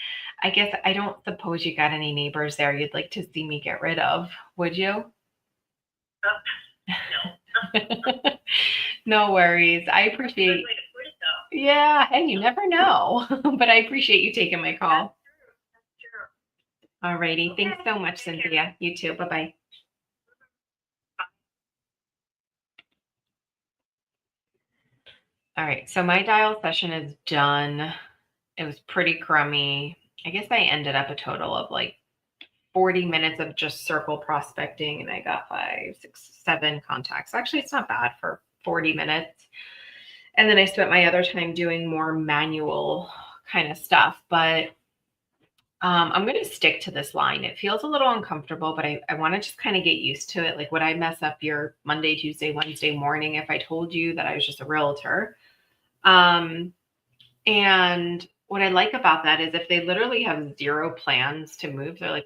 guess I don't suppose you got any neighbors there you'd like to see me get rid of, would you? No. No worries. I Good appreciate. way to put it, though. Yeah, hey, you never know. But I appreciate you taking my call. Sure. All righty. Okay, Thanks so much, take care. Cynthia. You too. Bye-bye. All right. So my dial session is done. It was pretty crummy. I guess I ended up a total of like 40 minutes of just circle prospecting, and I got 5, 6, 7 contacts. Actually, it's not bad for 40 minutes. And then I spent my other time doing more manual kind of stuff. But I'm going to stick to this line. It feels a little uncomfortable, but I want to just kind of get used to it. Like, would I mess up your Monday, Tuesday, Wednesday morning if I told you that I was just a realtor? And what I like about that is if they literally have zero plans to move, they're like,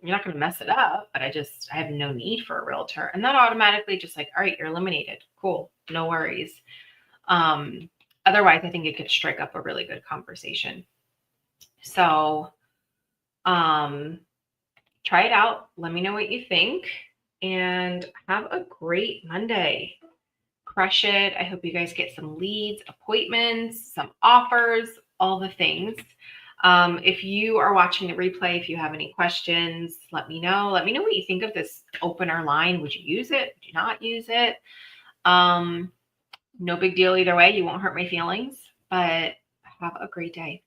you're not going to mess it up, but I have no need for a realtor. And that automatically just like, all right, you're eliminated. Cool. No worries. Otherwise, I think it could strike up a really good conversation. So, try it out. Let me know what you think and have a great Monday. Crush it. I hope you guys get some leads, appointments, some offers, all the things. If you are watching the replay, if you have any questions, let me know. Let me know what you think of this opener line. Would you use it? Would you not use it? No big deal either way. You won't hurt my feelings, but have a great day.